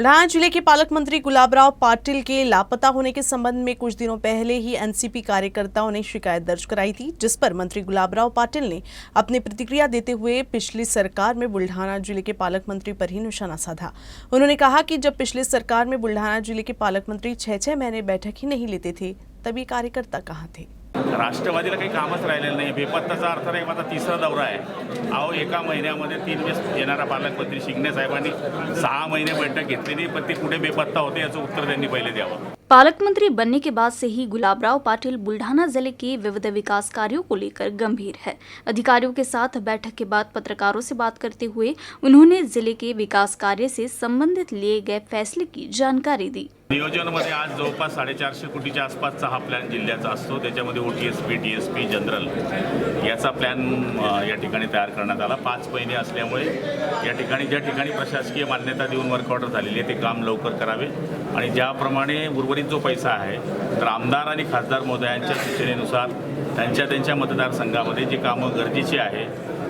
बुल्ढाना जिले के पालक मंत्री गुलाबराव पाटिल के लापता होने के संबंध में कुछ दिनों पहले ही एनसीपी कार्यकर्ताओं ने शिकायत दर्ज कराई थी, जिस पर मंत्री गुलाबराव पाटिल ने अपनी प्रतिक्रिया देते हुए पिछली सरकार में बुल्ढाना जिले के पालक मंत्री पर ही निशाना साधा। उन्होंने कहा कि जब पिछली सरकार में बुल्ढाना जिले के पालक मंत्री 6-6 महीने बैठक ही नहीं लेते थे, तभी कार्यकर्ता कहाँ थे। राष्ट्रवादीला काही कामच राहिलेलं नाही। बेपत्ताचा अर्थ नाही, माझा तिसरा दौरा आहे। अहो, एका महिन्यामध्ये 3 वेळेस येणारा पालकमंत्री शिंदे साहेबांनी 6 महिने बैठक घेतलेली, पण ते कुठे बेपत्ता होते याचं उत्तर त्यांनी पहिले द्यावं। पालक मंत्री बनने के बाद से ही गुलाबराव पाटिल बुल्ढाना जिले के विविध विकास कार्यों को लेकर गंभीर है। अधिकारियों के साथ बैठक के बाद पत्रकारों से बात करते हुए उन्होंने जिले के विकास कार्य से संबंधित लिए गए फैसले की जानकारी दी। नियोजनामध्ये आज जवळपास 450 कोटीच्या आसपासचा हा प्लॅन जिल्ह्याचा असतो। त्याच्यामध्ये ओटीएसपी, टीएसपी, जनरल याचा प्लॅन या ठिकाणी तयार करण्यात आला। 5 महिने असल्यामुळे या ठिकाणी ज्या ठिकाणी प्रशासकीय मान्यता देऊन वर्क ऑर्डर झालेली आहे ते काम लवकर करावे आणि ज्याप्रमाणे उर्वरित जो पैसा आहे तर आमदार आणि खासदार महोदयांच्या सूचनेनुसार त्यांच्या मतदारसंघामध्ये जी कामं गरजेची आहे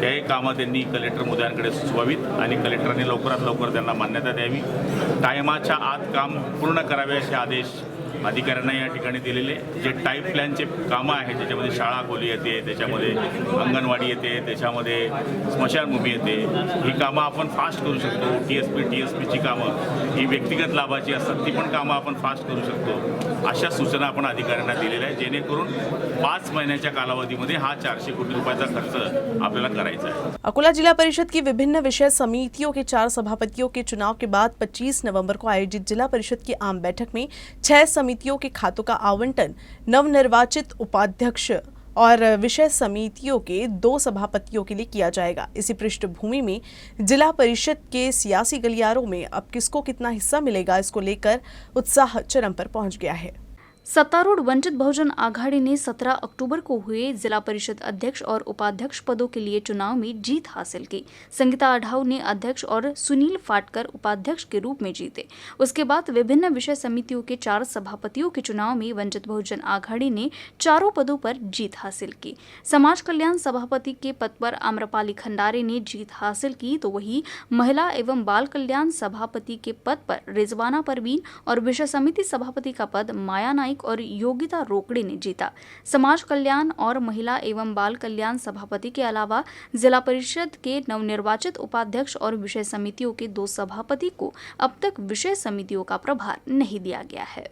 ते कामं त्यांनी कलेक्टर महोदयांकडे सुचवावीत आणि कलेक्टरांनी लवकरात लवकर त्यांना मान्यता द्यावी। टायमाच्या आत काम पूर्ण करावे असे आदेश अधिकाऱ्यांना या ठिकाणी दिलेले। जे टाईप प्लॅनचे कामं आहेत त्याच्यामध्ये शाळा खोली येते, त्याच्यामध्ये अंगणवाडी येते, त्याच्यामध्ये स्मशानभूमी येते, ही कामं आपण फास्ट करू शकतो। टीएसपीची कामं ही व्यक्तिगत लाभाची असतात, ती पण कामं आपण फास्ट करू शकतो। अशा सूचना आपण अधिकाऱ्यांना दिलेल्या आहेत, जेणेकरून 5 महिन्याच्या कालावधीमध्ये हा 400 कोटी रुपयाचा खर्च आपल्याला करायचा है। अकोला जिला परिषद की विभिन्न विषय समितियों के 4 सभापतियों के चुनाव के बाद 25 नवंबर को आयोजित जिला परिषद की आम बैठक में 6 समितियों के खातों का आवंटन नवनिर्वाचित उपाध्यक्ष और विषय समितियों के 2 सभापतियों के लिए किया जाएगा। इसी पृष्ठभूमि में जिला परिषद के सियासी गलियारों में अब किसको कितना हिस्सा मिलेगा, इसको लेकर उत्साह चरम पर पहुंच गया है। सत्तारूढ़ वंचित बहुजन आघाड़ी ने 17 अक्टूबर को हुए जिला परिषद अध्यक्ष और उपाध्यक्ष पदों के लिए चुनाव में जीत हासिल की। संगीता अढाव ने अध्यक्ष और सुनील फाटकर उपाध्यक्ष के रूप में जीते। उसके बाद विभिन्न विषय समितियों के 4 सभापतियों के चुनाव में वंचित बहुजन आघाड़ी ने चारों पदों पर जीत हासिल की। समाज कल्याण सभापति के पद पर आम्रपाली खंडारे ने जीत हासिल की, तो वही महिला एवं बाल कल्याण सभापति के पद पर रिजवाना परवीन और विषय समिति सभापति का पद माया नाइक और योगिता रोकड़े ने जीता। समाज कल्याण और महिला एवं बाल कल्याण सभापति के अलावा जिला परिषद के नवनिर्वाचित उपाध्यक्ष और विषय समितियों के 2 सभापति को अब तक विषय समितियों का प्रभार नहीं दिया गया है।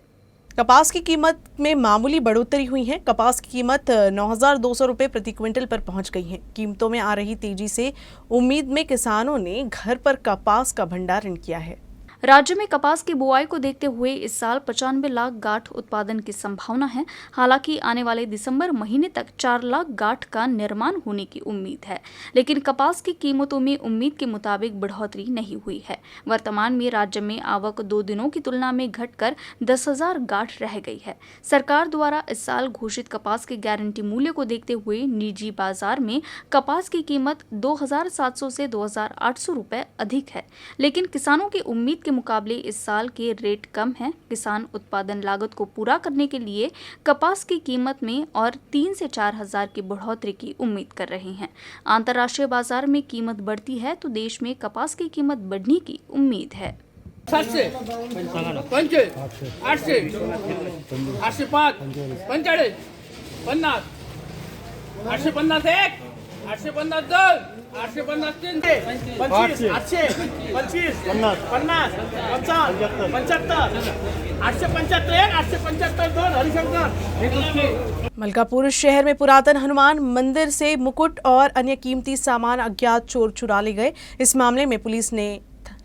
कपास की कीमत में मामूली बढ़ोतरी हुई है। कपास की कीमत 9,200 रुपये प्रति क्विंटल पर पहुंच गई है। कीमतों में आ रही तेजी से उम्मीद में किसानों ने घर पर कपास का भंडारण किया है। राज्य में कपास की बुआई को देखते हुए इस साल 95 लाख गांठ उत्पादन की संभावना है। हालांकि आने वाले दिसंबर महीने तक 4 लाख गांठ का निर्माण होने की उम्मीद है, लेकिन कपास की कीमतों में उम्मीद के मुताबिक बढ़ोतरी नहीं हुई है। वर्तमान में राज्य में आवक 2 दिनों की तुलना में घटकर 10,000 गांठ रह गई है। सरकार द्वारा इस साल घोषित कपास के गारंटी मूल्य को देखते हुए निजी बाजार में कपास की कीमत 2,700 से 2,800 रुपये अधिक है, लेकिन किसानों की उम्मीद के मुकाबले इस साल के रेट कम है। किसान उत्पादन लागत को पूरा करने के लिए कपास की कीमत में और 3 से 4 हजार की बढ़ोतरी की उम्मीद कर रहे हैं। अंतर्राष्ट्रीय बाजार में कीमत बढ़ती है तो देश में कपास की कीमत बढ़ने की उम्मीद है। 700, 800, 805, 45, 50, 851, 852, 853, 25, 800, 25, 50, 55, 75, 875, 875, 2 हरिशंकर। मलकापुर शहर में पुरातन हनुमान मंदिर से मुकुट और अन्य कीमती सामान अज्ञात चोर चुरा ले गए। इस मामले में पुलिस ने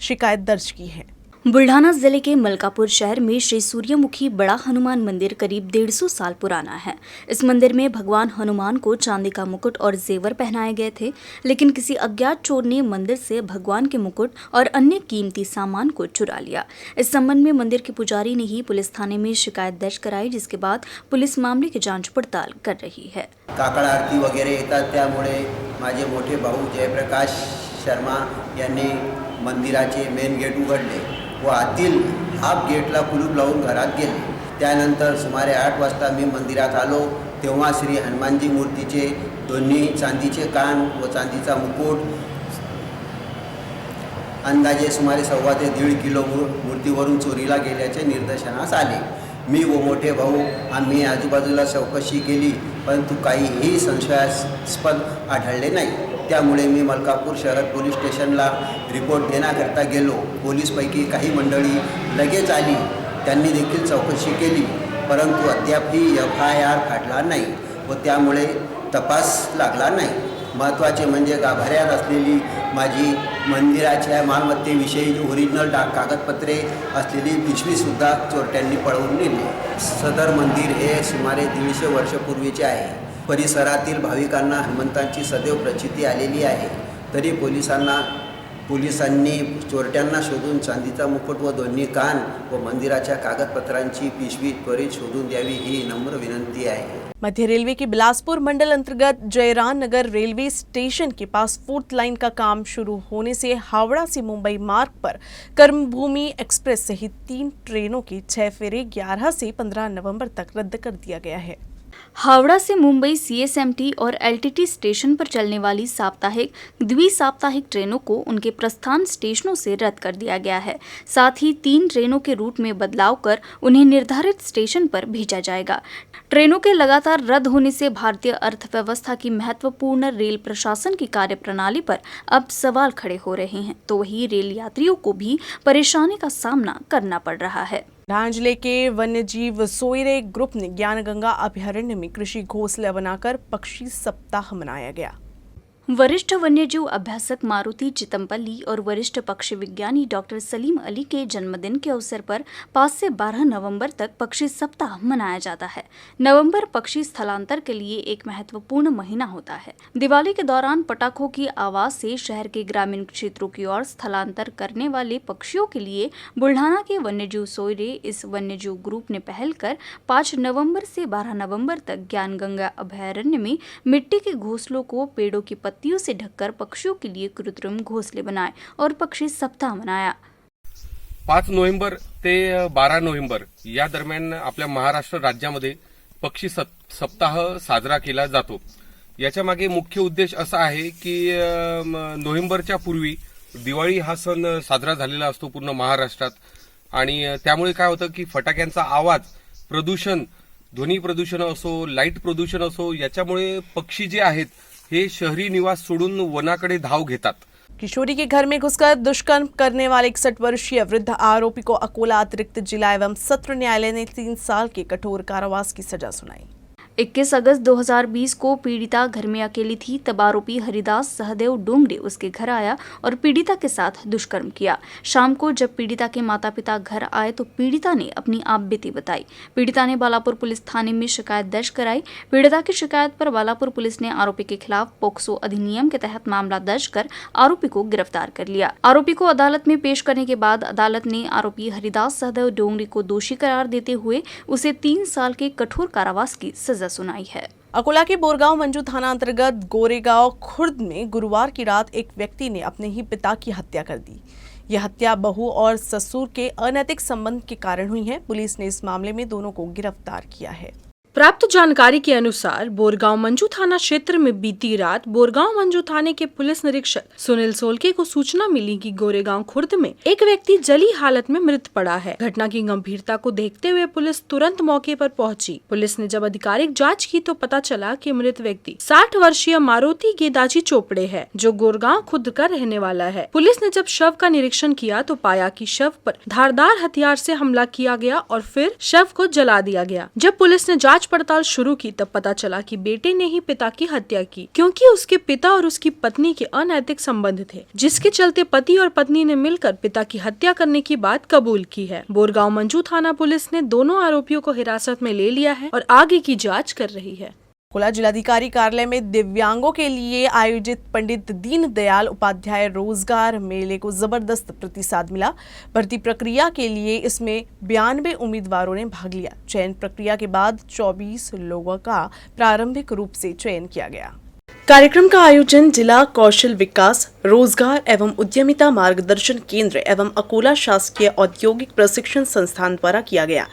शिकायत दर्ज की है। बुल्ढाना जिले के मलकापुर शहर में श्री सूर्यमुखी बड़ा हनुमान मंदिर करीब 150 साल पुराना है। इस मंदिर में भगवान हनुमान को चांदी का मुकुट और जेवर पहनाए गए थे, लेकिन किसी अज्ञात चोर ने मंदिर से भगवान के मुकुट और अन्य कीमती सामान को चुरा लिया। इस संबंध में मंदिर के पुजारी ने ही पुलिस थाने में शिकायत दर्ज कराई, जिसके बाद पुलिस मामले की जांच पड़ताल कर रही है। काकड आरती वगैरे येतात, त्यामुळे माझे मोठे भाऊ जयप्रकाश शर्मा यांनी मंदिराचे मेन गेट उघडले व आतील हाफ गेटला कुलूप लावून घरात गेले। त्यानंतर सुमारे 8 वाजता मी मंदिरात आलो, तेव्हा श्री हनुमानजी मूर्तीचे दोन्ही चांदीचे कान व चांदीचा मुकुट अंदाजे सुमारे 1.25 ते 1.5 किलो मूर्तीवरून चोरीला गेल्याचे निदर्शनास आले. मी व मोठे भाऊ आम्ही आजूबाजूला चौकशी केली, परंतु काहीही संशयास्पद आढळले नाही. त्यामुळे मी मलकापूर शहर पोलीस स्टेशनला रिपोर्ट देण्याकरता गेलो. पोलीसपैकी काही मंडळी लगेच आली. त्यांनी देखील चौकशी केली, परंतु अद्यापही FIR फाटला नाही व त्यामुळे तपास लागला नाही. महत्त्वाचे म्हणजे गाभाऱ्यात असलेली माझी मंदिराच्या मालमत्तेविषयी ओरिजिनल कागदपत्रे असलेली पिशवीसुद्धा चोरट्यांनी पळवून नेली. सदर मंदिर हे सुमारे 150 वर्षपूर्वीचे आहे. परिसरातील भाविकांना हनुमंतांची सदैव प्रचिती आलेली आहे. तरी पोलिसांनी चोरट्यांना शोधून चांदीचा मुकुट व दोन्ही कान व मंदिराच्या कागदपत्रांची पिशवी त्वरित शोधून द्यावी ही नम्र विनंती आहे. मध्य रेलवे के बिलासपुर मंडल अंतर्गत जयराम नगर रेलवे स्टेशन के पास 4th लाइन का काम शुरू होने से हावड़ा से मुंबई मार्ग पर कर्मभूमि एक्सप्रेस सहित 3 ट्रेनों के 6 फेरे 11 से 15 नवंबर तक रद्द कर दिया गया है। हावड़ा से मुंबई CSMT और LTT स्टेशन पर चलने वाली साप्ताहिक द्विसाप्ताहिक ट्रेनों को उनके प्रस्थान स्टेशनों से रद्द कर दिया गया है। साथ ही 3 ट्रेनों के रूट में बदलाव कर उन्हें निर्धारित स्टेशन पर भेजा जाएगा। ट्रेनों के लगातार रद्द होने से भारतीय अर्थव्यवस्था की महत्वपूर्ण रेल प्रशासन की कार्यप्रणाली पर अब सवाल खड़े हो रहे हैं, तो वहीं रेल यात्रियों को भी परेशानी का सामना करना पड़ रहा है। बुरहान जिले के वन्यजीव सोयरे ग्रुप ने ज्ञानगंगा अभयारण्य में कृषि घोंसले बनाकर पक्षी सप्ताह मनाया गया। वरिष्ठ वन्यजीव अभ्यासक मारुति चितमपल्ली और वरिष्ठ पक्षी विज्ञानी डॉक्टर सलीम अली के जन्मदिन के अवसर पर 5 से 12 नवंबर तक पक्षी सप्ताह मनाया जाता है। नवंबर पक्षी स्थलांतर के लिए एक महत्वपूर्ण महीना होता है। दिवाली के दौरान पटाखों की आवाज से शहर के ग्रामीण क्षेत्रों की ओर स्थलांतर करने वाले पक्षियों के लिए बुल्ढाना के वन्यजीव सोयरे इस वन्यजीव ग्रुप ने पहल कर 5 नवंबर से 12 नवंबर तक ज्ञानगंगा अभयारण्य में मिट्टी के घोंसलों को पेड़ों की पत्तियों से ढककर पक्षियों के लिए कृत्रिम घोंसले बनाए और पक्षी सप्ताह मनाया। 5 नोव्हेंबर ते 12 नोव्हेंबर या दरम्यान आपल्या महाराष्ट्र राज्यामध्ये पक्षी सप्ताह साजरा केला जातो। याच्या मागे मुख्य उद्देश असा आहे की नोव्हेंबरच्या पूर्वी दिवाळी हा सण साजरा झालेला असतो पूर्ण महाराष्ट्रात, आणि त्यामुळे काय होतं की फटाक्यांचा आवाज, प्रदूषण, ध्वनी प्रदूषण असो, लाईट प्रदूषण असो, याच्यामुळे पक्षी जे आहेत हे शहरी निवास सोडून वनाकडे धाव घेतात। किशोरी के घर में घुसकर दुष्कर्म करने वाले 61 वर्षीय वृद्ध आरोपी को अकोला अतिरिक्त जिला एवं सत्र न्यायालय ने 3 साल के कठोर कारावास की सजा सुनाई। 21 अगस्त 2020 को पीड़िता घर में अकेली थी, तब आरोपी हरिदास सहदेव डोंगरे उसके घर आया और पीड़िता के साथ दुष्कर्म किया। शाम को जब पीड़िता के माता पिता घर आए तो पीड़िता ने अपनी आपबीती बताई। पीड़िता ने बालापुर पुलिस थाने में शिकायत दर्ज कराई। पीड़िता की शिकायत पर बालापुर पुलिस ने आरोपी के खिलाफ पोक्सो अधिनियम के तहत मामला दर्ज कर आरोपी को गिरफ्तार कर लिया। आरोपी को अदालत में पेश करने के बाद अदालत ने आरोपी हरिदास सहदेव डोंगरे को दोषी करार देते हुए उसे 3 साल के कठोर कारावास की सजा सुनाई है। अकोला के बोरगांव मंजू थाना अंतर्गत गोरेगांव खुर्द में गुरुवार की रात एक व्यक्ति ने अपने ही पिता की हत्या कर दी। यह हत्या बहू और ससुर के अनैतिक संबंध के कारण हुई है। पुलिस ने इस मामले में दोनों को गिरफ्तार किया है। प्राप्त जानकारी के अनुसार बोरगांव मंजू थाना क्षेत्र में बीती रात बोरगांव मंजू थाने के पुलिस निरीक्षक सुनील सोलके को सूचना मिली कि गोरेगांव खुर्द में एक व्यक्ति जली हालत में मृत पड़ा है। घटना की गंभीरता को देखते हुए पुलिस तुरंत मौके पर पहुंची। पुलिस ने जब आधिकारिक जांच की तो पता चला कि मृत व्यक्ति 60 वर्षीय मारुति गेदाजी चोपड़े है, जो गोरगांव खुर्द का रहने वाला है। पुलिस ने जब शव का निरीक्षण किया तो पाया कि शव पर धारदार हथियार से हमला किया गया और फिर शव को जला दिया गया। जब पुलिस ने जांच पड़ताल शुरू की तब पता चला कि बेटे ने ही पिता की हत्या की, क्योंकि उसके पिता और उसकी पत्नी के अनैतिक संबंध थे, जिसके चलते पति और पत्नी ने मिलकर पिता की हत्या करने की बात कबूल की है। बोरगांव मंजू थाना पुलिस ने दोनों आरोपियों को हिरासत में ले लिया है और आगे की जांच कर रही है। अकोला जिलाधिकारी कार्यालय में दिव्यांगों के लिए आयोजित पंडित दीनदयाल उपाध्याय रोजगार मेले को जबरदस्त प्रतिसाद मिला। भर्ती प्रक्रिया के लिए इसमें 92 उम्मीदवारों ने भाग लिया। चयन प्रक्रिया के बाद 24 लोगों का प्रारंभिक रूप से चयन किया गया। कार्यक्रम का आयोजन जिला कौशल विकास, रोजगार एवं उद्यमिता मार्गदर्शन केंद्र एवं अकोला शासकीय औद्योगिक प्रशिक्षण संस्थान द्वारा किया गया।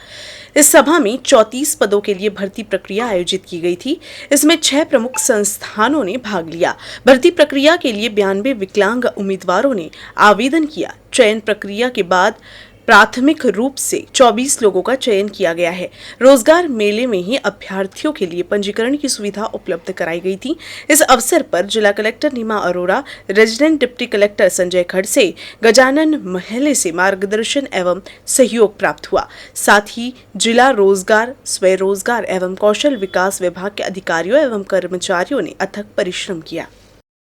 इस सभा में 34 पदों के लिए भर्ती प्रक्रिया आयोजित की गई थी। इसमें 6 प्रमुख संस्थानों ने भाग लिया। भर्ती प्रक्रिया के लिए 92 विकलांग उम्मीदवारों ने आवेदन किया। चयन प्रक्रिया के बाद प्राथमिक रूप से 24 लोगों का चयन किया गया है। रोजगार मेले में ही अभ्यर्थियों के लिए पंजीकरण की सुविधा उपलब्ध कराई गई थी। इस अवसर पर जिला collector Neema Arora, resident deputy collector Sanjay Khadse, Gajanan Mahale से मार्गदर्शन एवं सहयोग प्राप्त हुआ। साथ ही जिला रोजगार, स्वरोजगार एवं कौशल विकास विभाग के अधिकारियों एवं कर्मचारियों ने अथक परिश्रम किया।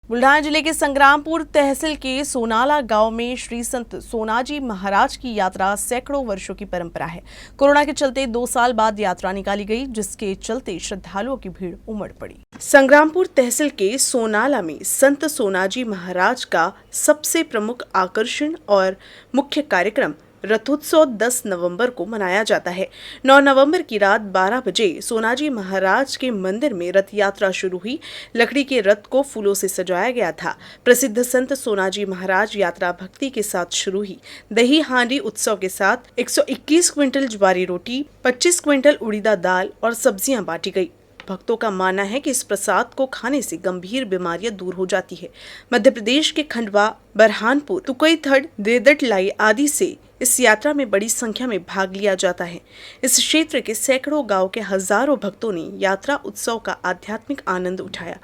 बुल्ढाना जिले के संग्रामपुर तहसील के सोनाला गांव में श्री संत सोनाजी महाराज की यात्रा सैकड़ों वर्षों की परंपरा है। कोरोना के चलते 2 साल बाद यात्रा निकाली गई, जिसके चलते श्रद्धालुओं की भीड़ उमड़ पड़ी। संग्रामपुर तहसील के सोनाला में संत सोनाजी महाराज का सबसे प्रमुख आकर्षण और मुख्य कार्यक्रम रथोत्सव 10 नवंबर को मनाया जाता है। 9 नवंबर की रात 12 बजे सोनाजी महाराज के मंदिर में रथ यात्रा शुरू हुई। लकड़ी के रथ को फूलों से सजाया गया था। प्रसिद्ध संत सोनाजी महाराज यात्रा भक्ति के साथ शुरू हुई। दही हांडी उत्सव के साथ 121 क्विंटल ज्वारी रोटी, 25 क्विंटल उड़ीदा दाल और सब्जियां बांटी गई। भक्तों का मानना है कि इस प्रसाद को खाने से गंभीर बीमारियां दूर हो जाती है। मध्य प्रदेश के खंडवा, बरहानपुर, तुकईथड़, देदटलाई आदि से इस यात्रा में बड़ी संख्या में भाग लिया जाता है। इस क्षेत्र के सैकड़ों गांव के हजारों भक्तों ने यात्रा उत्सव का आध्यात्मिक आनंद उठाया।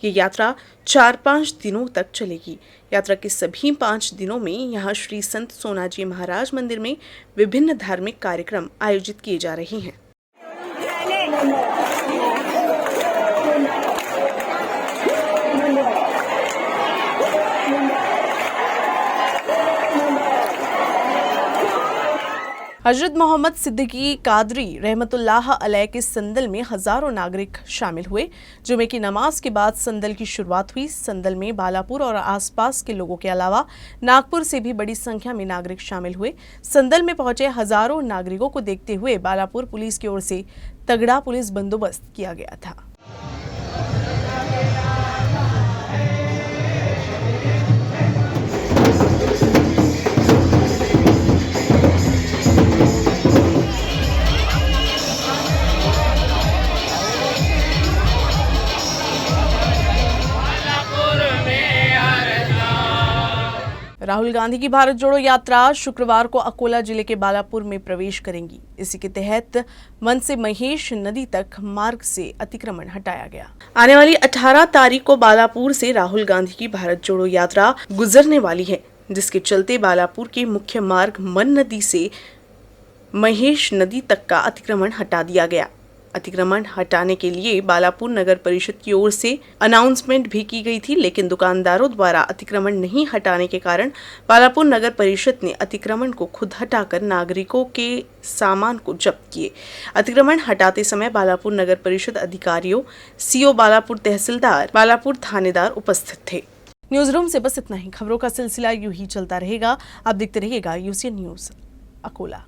ये यात्रा 4-5 दिनों तक चलेगी। यात्रा के सभी 5 दिनों में यहाँ श्री संत सोनाजी महाराज मंदिर में विभिन्न धार्मिक कार्यक्रम आयोजित किए जा रहे हैं। हजरत मोहम्मद सिद्दीकी कादरी रहमतुल्लाह अलैह के संदल में हजारों नागरिक शामिल हुए। जुमे की नमाज के बाद संदल की शुरुआत हुई। संदल में बालापुर और आसपास के लोगों के अलावा नागपुर से भी बड़ी संख्या में नागरिक शामिल हुए। संदल में पहुंचे हजारों नागरिकों को देखते हुए बालापुर पुलिस की ओर से तगड़ा पुलिस बंदोबस्त किया गया था। राहुल गांधी की भारत जोड़ो यात्रा शुक्रवार को अकोला जिले के बालापुर में प्रवेश करेंगी। इसी के तहत मन से महेश नदी तक मार्ग से अतिक्रमण हटाया गया। आने वाली 18 तारीख को बालापुर से राहुल गांधी की भारत जोड़ो यात्रा गुजरने वाली है, जिसके चलते बालापुर के मुख्य मार्ग मन नदी से महेश नदी तक का अतिक्रमण हटा दिया गया। अतिक्रमण हटाने के लिए बालापुर नगर परिषद की ओर से अनाउंसमेंट भी की गई थी, लेकिन दुकानदारों द्वारा अतिक्रमण नहीं हटाने के कारण बालापुर नगर परिषद ने अतिक्रमण को खुद हटाकर नागरिकों के सामान को जब्त किए। अतिक्रमण हटाते समय बालापुर नगर परिषद अधिकारियों, सीओ बालापुर, तहसीलदार बालापुर, थानेदार उपस्थित थे। न्यूज रूम से बस इतना ही। खबरों का सिलसिला यूं ही चलता रहेगा। आप देखते रहिएगा यूसीएन न्यूज अकोला।